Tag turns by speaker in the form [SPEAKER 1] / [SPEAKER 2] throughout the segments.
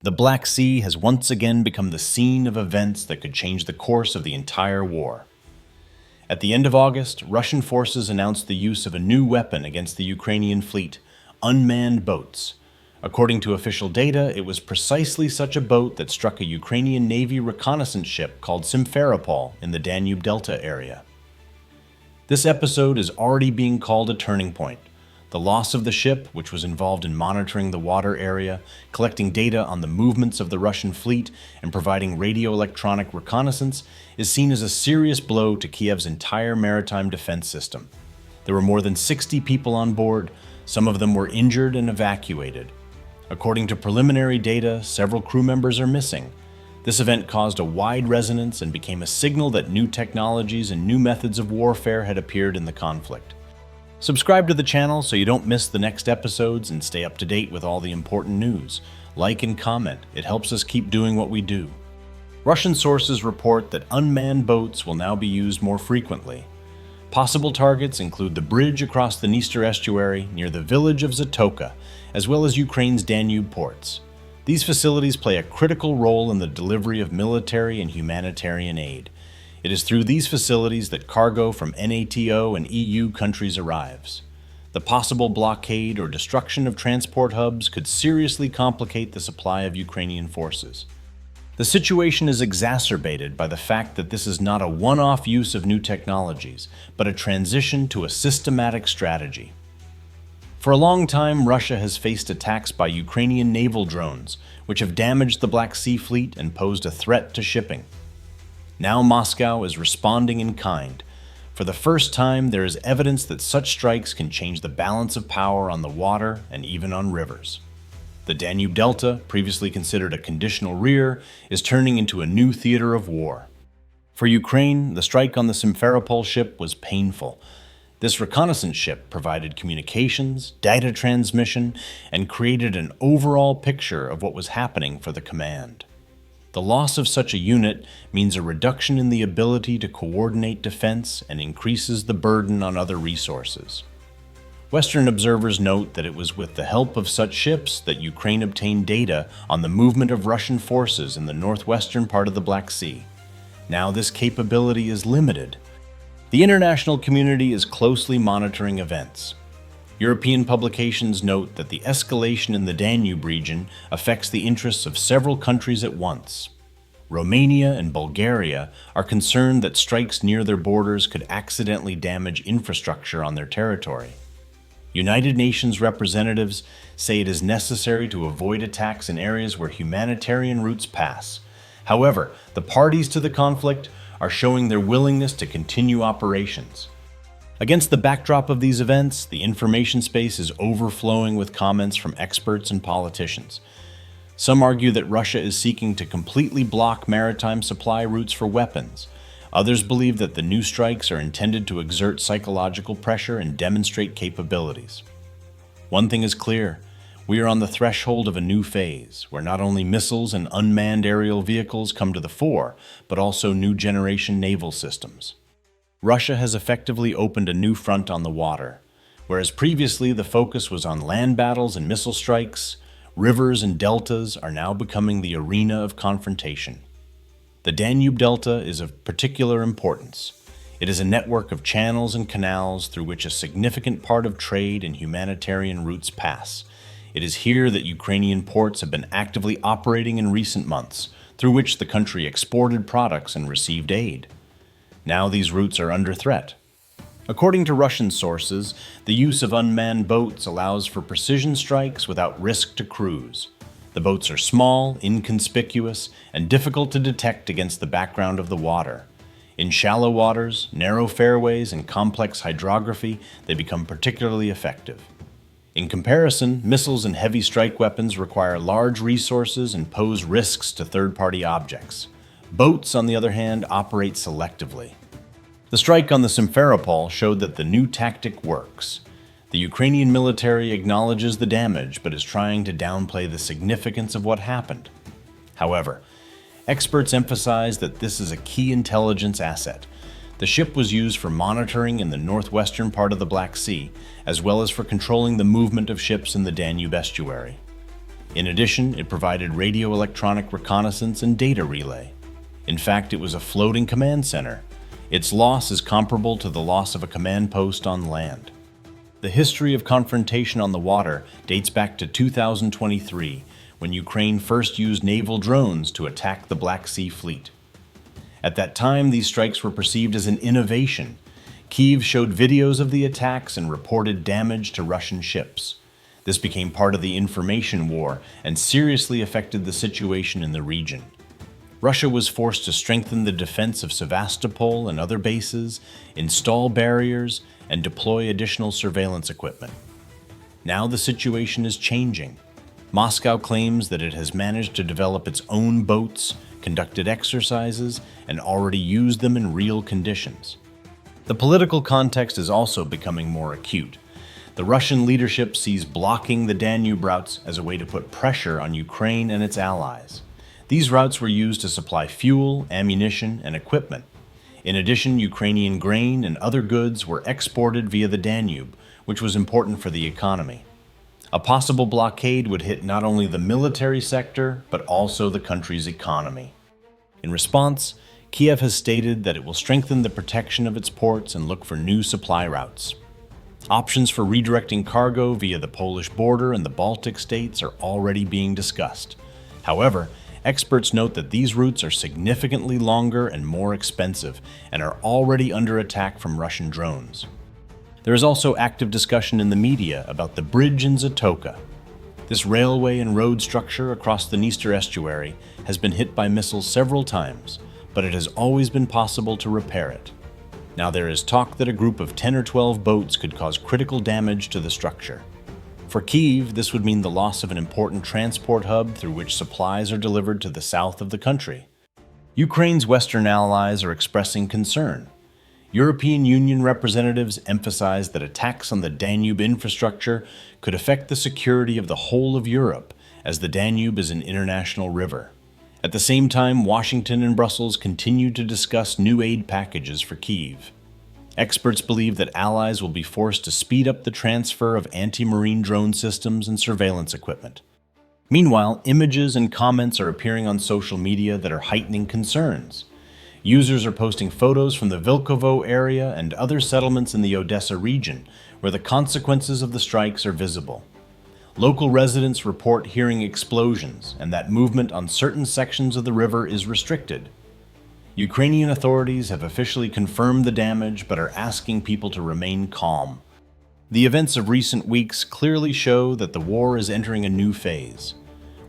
[SPEAKER 1] The Black Sea has once again become the scene of events that could change the course of the entire war. At the end of August, Russian forces announced the use of a new weapon against the Ukrainian fleet, unmanned boats. According to official data, it was precisely such a boat that struck a Ukrainian Navy reconnaissance ship called Simferopol in the Danube Delta area. This episode is already being called a turning point. The loss of the ship, which was involved in monitoring the water area, collecting data on the movements of the Russian fleet, and providing radio-electronic reconnaissance, is seen as a serious blow to Kiev's entire maritime defense system. There were more than 60 people on board. Some of them were injured and evacuated. According to preliminary data, several crew members are missing. This event caused a wide resonance and became a signal that new technologies and new methods of warfare had appeared in the conflict. Subscribe to the channel so you don't miss the next episodes and stay up to date with all the important news. Like and comment, it helps us keep doing what we do. Russian sources report that unmanned boats will now be used more frequently. Possible targets include the bridge across the Dniester estuary near the village of Zatoka, as well as Ukraine's Danube ports. These facilities play a critical role in the delivery of military and humanitarian aid. It is through these facilities that cargo from NATO and EU countries arrives. The possible blockade or destruction of transport hubs could seriously complicate the supply of Ukrainian forces. The situation is exacerbated by the fact that this is not a one-off use of new technologies, but a transition to a systematic strategy. For a long time, Russia has faced attacks by Ukrainian naval drones, which have damaged the Black Sea fleet and posed a threat to shipping. Now Moscow is responding in kind. For the first time, there is evidence that such strikes can change the balance of power on the water and even on rivers. The Danube Delta, previously considered a conditional rear, is turning into a new theater of war. For Ukraine, the strike on the Simferopol ship was painful. This reconnaissance ship provided communications, data transmission, and created an overall picture of what was happening for the command. The loss of such a unit means a reduction in the ability to coordinate defense and increases the burden on other resources. Western observers note that it was with the help of such ships that Ukraine obtained data on the movement of Russian forces in the northwestern part of the Black Sea. Now this capability is limited. The international community is closely monitoring events. European publications note that the escalation in the Danube region affects the interests of several countries at once. Romania and Bulgaria are concerned that strikes near their borders could accidentally damage infrastructure on their territory. United Nations representatives say it is necessary to avoid attacks in areas where humanitarian routes pass. However, the parties to the conflict are showing their willingness to continue operations. Against the backdrop of these events, the information space is overflowing with comments from experts and politicians. Some argue that Russia is seeking to completely block maritime supply routes for weapons. Others believe that the new strikes are intended to exert psychological pressure and demonstrate capabilities. One thing is clear: we are on the threshold of a new phase, where not only missiles and unmanned aerial vehicles come to the fore, but also new generation naval systems. Russia has effectively opened a new front on the water. Whereas previously the focus was on land battles and missile strikes, rivers and deltas are now becoming the arena of confrontation. The Danube Delta is of particular importance. It is a network of channels and canals through which a significant part of trade and humanitarian routes pass. It is here that Ukrainian ports have been actively operating in recent months, through which the country exported products and received aid. Now these routes are under threat. According to Russian sources, the use of unmanned boats allows for precision strikes without risk to crews. The boats are small, inconspicuous, and difficult to detect against the background of the water. In shallow waters, narrow fairways, and complex hydrography, they become particularly effective. In comparison, missiles and heavy strike weapons require large resources and pose risks to third-party objects. Boats, on the other hand, operate selectively. The strike on the Simferopol showed that the new tactic works. The Ukrainian military acknowledges the damage but is trying to downplay the significance of what happened. However, experts emphasize that this is a key intelligence asset. The ship was used for monitoring in the northwestern part of the Black Sea, as well as for controlling the movement of ships in the Danube estuary. In addition, it provided radio-electronic reconnaissance and data relay. In fact, it was a floating command center. Its loss is comparable to the loss of a command post on land. The history of confrontation on the water dates back to 2023, when Ukraine first used naval drones to attack the Black Sea Fleet. At that time, these strikes were perceived as an innovation. Kyiv showed videos of the attacks and reported damage to Russian ships. This became part of the information war and seriously affected the situation in the region. Russia was forced to strengthen the defense of Sevastopol and other bases, install barriers, and deploy additional surveillance equipment. Now the situation is changing. Moscow claims that it has managed to develop its own boats, conducted exercises, and already used them in real conditions. The political context is also becoming more acute. The Russian leadership sees blocking the Danube routes as a way to put pressure on Ukraine and its allies. These routes were used to supply fuel, ammunition, and equipment. In addition, Ukrainian grain and other goods were exported via the Danube, which was important for the economy. A possible blockade would hit not only the military sector, but also the country's economy. In response, Kiev has stated that it will strengthen the protection of its ports and look for new supply routes. Options for redirecting cargo via the Polish border and the Baltic states are already being discussed. However, experts note that these routes are significantly longer and more expensive and are already under attack from Russian drones. There is also active discussion in the media about the bridge in Zatoka. This railway and road structure across the Dniester estuary has been hit by missiles several times, but it has always been possible to repair it. Now there is talk that a group of 10 or 12 boats could cause critical damage to the structure. For Kyiv, this would mean the loss of an important transport hub through which supplies are delivered to the south of the country. Ukraine's Western allies are expressing concern. European Union representatives emphasize that attacks on the Danube infrastructure could affect the security of the whole of Europe, as the Danube is an international river. At the same time, Washington and Brussels continue to discuss new aid packages for Kyiv. Experts believe that allies will be forced to speed up the transfer of anti-marine drone systems and surveillance equipment. Meanwhile, images and comments are appearing on social media that are heightening concerns. Users are posting photos from the Vilkovo area and other settlements in the Odessa region, where the consequences of the strikes are visible. Local residents report hearing explosions and that movement on certain sections of the river is restricted. Ukrainian authorities have officially confirmed the damage but are asking people to remain calm. The events of recent weeks clearly show that the war is entering a new phase.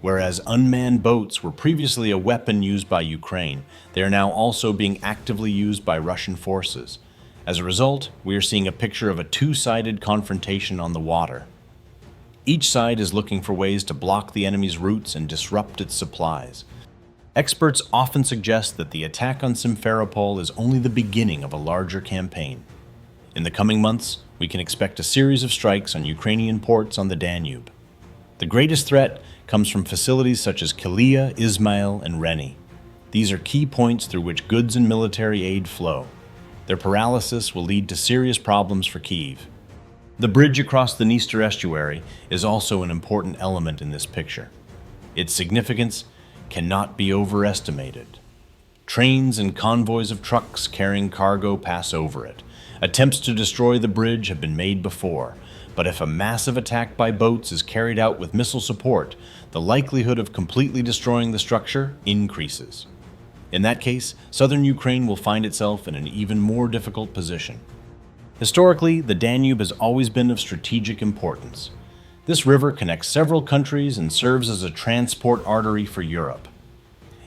[SPEAKER 1] Whereas unmanned boats were previously a weapon used by Ukraine, they are now also being actively used by Russian forces. As a result, we are seeing a picture of a two-sided confrontation on the water. Each side is looking for ways to block the enemy's routes and disrupt its supplies. Experts often suggest that the attack on Simferopol is only the beginning of a larger campaign. In the coming months, we can expect a series of strikes on Ukrainian ports on the Danube. The greatest threat comes from facilities such as Kilia, Izmail, and Reni. These are key points through which goods and military aid flow. Their paralysis will lead to serious problems for Kyiv. The bridge across the Dniester estuary is also an important element in this picture. Its significance cannot be overestimated. Trains and convoys of trucks carrying cargo pass over it. Attempts to destroy the bridge have been made before, but if a massive attack by boats is carried out with missile support, the likelihood of completely destroying the structure increases. In that case, southern Ukraine will find itself in an even more difficult position. Historically, the Danube has always been of strategic importance. This river connects several countries and serves as a transport artery for Europe.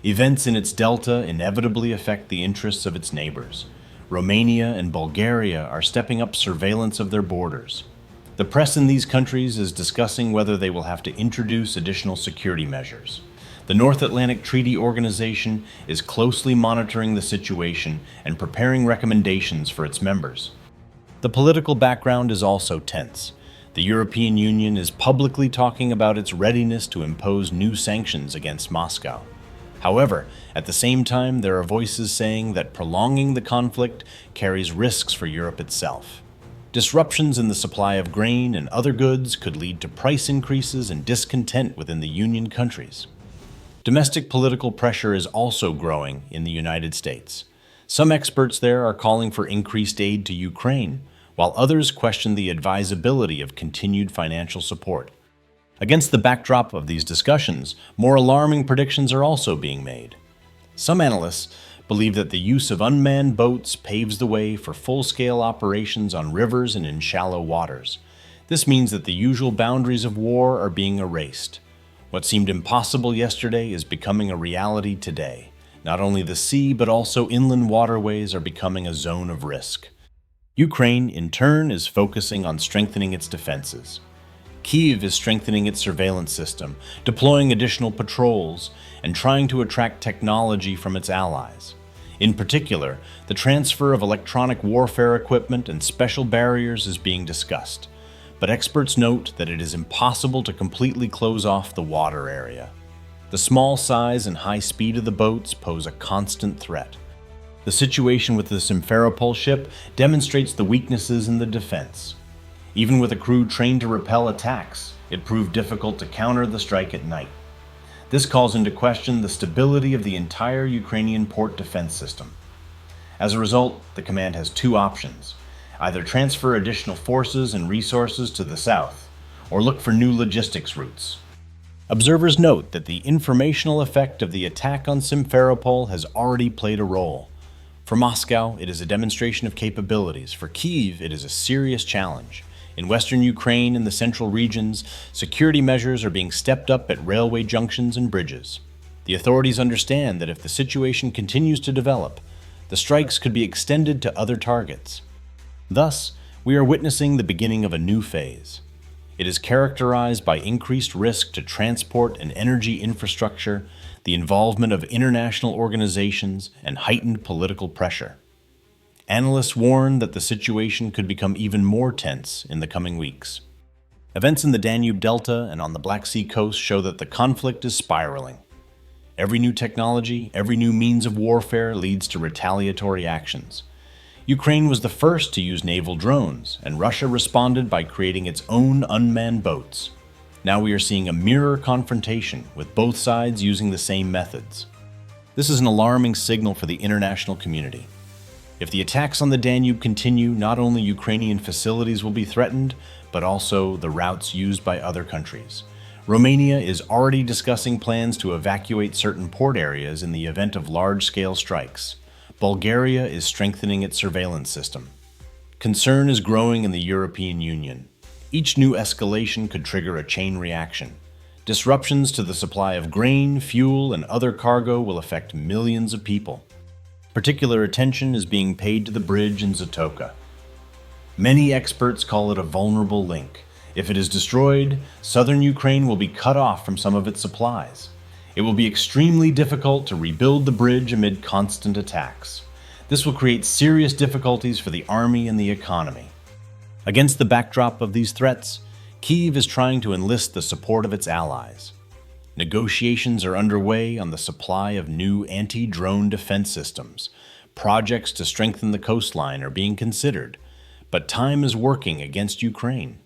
[SPEAKER 1] Events in its delta inevitably affect the interests of its neighbors. Romania and Bulgaria are stepping up surveillance of their borders. The press in these countries is discussing whether they will have to introduce additional security measures. The North Atlantic Treaty Organization is closely monitoring the situation and preparing recommendations for its members. The political background is also tense. The European Union is publicly talking about its readiness to impose new sanctions against Moscow. However, at the same time, there are voices saying that prolonging the conflict carries risks for Europe itself. Disruptions in the supply of grain and other goods could lead to price increases and discontent within the Union countries. Domestic political pressure is also growing in the United States. Some experts there are calling for increased aid to Ukraine, while others question the advisability of continued financial support. Against the backdrop of these discussions, more alarming predictions are also being made. Some analysts believe that the use of unmanned boats paves the way for full-scale operations on rivers and in shallow waters. This means that the usual boundaries of war are being erased. What seemed impossible yesterday is becoming a reality today. Not only the sea, but also inland waterways are becoming a zone of risk. Ukraine, in turn, is focusing on strengthening its defenses. Kyiv is strengthening its surveillance system, deploying additional patrols, and trying to attract technology from its allies. In particular, the transfer of electronic warfare equipment and special barriers is being discussed, but experts note that it is impossible to completely close off the water area. The small size and high speed of the boats pose a constant threat. The situation with the Simferopol ship demonstrates the weaknesses in the defense. Even with a crew trained to repel attacks, it proved difficult to counter the strike at night. This calls into question the stability of the entire Ukrainian port defense system. As a result, the command has two options: either transfer additional forces and resources to the south, or look for new logistics routes. Observers note that the informational effect of the attack on Simferopol has already played a role. For Moscow, it is a demonstration of capabilities. For Kyiv, it is a serious challenge. In western Ukraine and the central regions, security measures are being stepped up at railway junctions and bridges. The authorities understand that if the situation continues to develop, the strikes could be extended to other targets. Thus, we are witnessing the beginning of a new phase. It is characterized by increased risk to transport and energy infrastructure, the involvement of international organizations, and heightened political pressure. Analysts warn that the situation could become even more tense in the coming weeks. Events in the Danube Delta and on the Black Sea coast show that the conflict is spiraling. Every new technology, every new means of warfare leads to retaliatory actions. Ukraine was the first to use naval drones, and Russia responded by creating its own unmanned boats. Now we are seeing a mirror confrontation, with both sides using the same methods. This is an alarming signal for the international community. If the attacks on the Danube continue, not only Ukrainian facilities will be threatened, but also the routes used by other countries. Romania is already discussing plans to evacuate certain port areas in the event of large-scale strikes. Bulgaria is strengthening its surveillance system. Concern is growing in the European Union. Each new escalation could trigger a chain reaction. Disruptions to the supply of grain, fuel, and other cargo will affect millions of people. Particular attention is being paid to the bridge in Zatoka. Many experts call it a vulnerable link. If it is destroyed, southern Ukraine will be cut off from some of its supplies. It will be extremely difficult to rebuild the bridge amid constant attacks. This will create serious difficulties for the army and the economy. Against the backdrop of these threats, Kyiv is trying to enlist the support of its allies. Negotiations are underway on the supply of new anti-drone defense systems. Projects to strengthen the coastline are being considered, but time is working against Ukraine.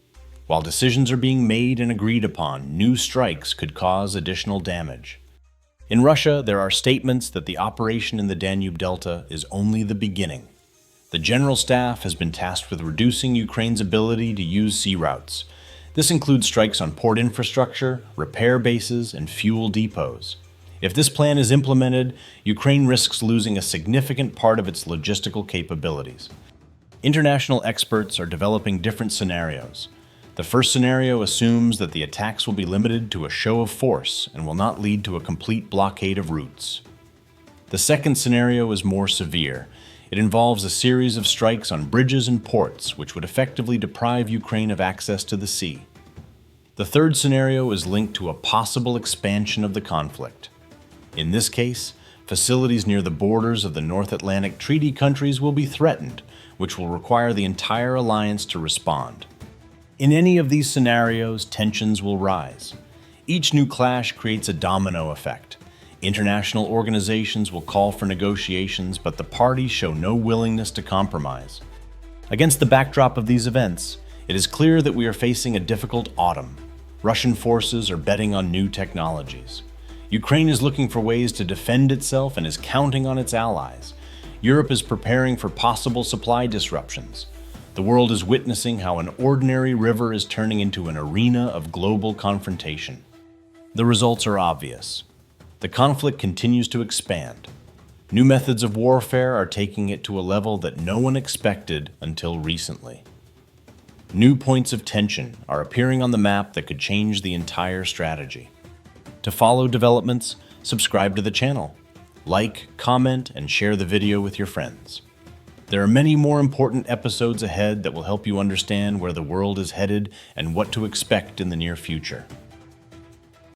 [SPEAKER 1] While decisions are being made and agreed upon, new strikes could cause additional damage. In Russia, there are statements that the operation in the Danube Delta is only the beginning. The General Staff has been tasked with reducing Ukraine's ability to use sea routes. This includes strikes on port infrastructure, repair bases, and fuel depots. If this plan is implemented, Ukraine risks losing a significant part of its logistical capabilities. International experts are developing different scenarios. The first scenario assumes that the attacks will be limited to a show of force and will not lead to a complete blockade of routes. The second scenario is more severe. It involves a series of strikes on bridges and ports, which would effectively deprive Ukraine of access to the sea. The third scenario is linked to a possible expansion of the conflict. In this case, facilities near the borders of the North Atlantic Treaty countries will be threatened, which will require the entire alliance to respond. In any of these scenarios, tensions will rise. Each new clash creates a domino effect. International organizations will call for negotiations, but the parties show no willingness to compromise. Against the backdrop of these events, it is clear that we are facing a difficult autumn. Russian forces are betting on new technologies. Ukraine is looking for ways to defend itself and is counting on its allies. Europe is preparing for possible supply disruptions. The world is witnessing how an ordinary river is turning into an arena of global confrontation. The results are obvious. The conflict continues to expand. New methods of warfare are taking it to a level that no one expected until recently. New points of tension are appearing on the map that could change the entire strategy. To follow developments, subscribe to the channel. Like, comment, and share the video with your friends. There are many more important episodes ahead that will help you understand where the world is headed and what to expect in the near future.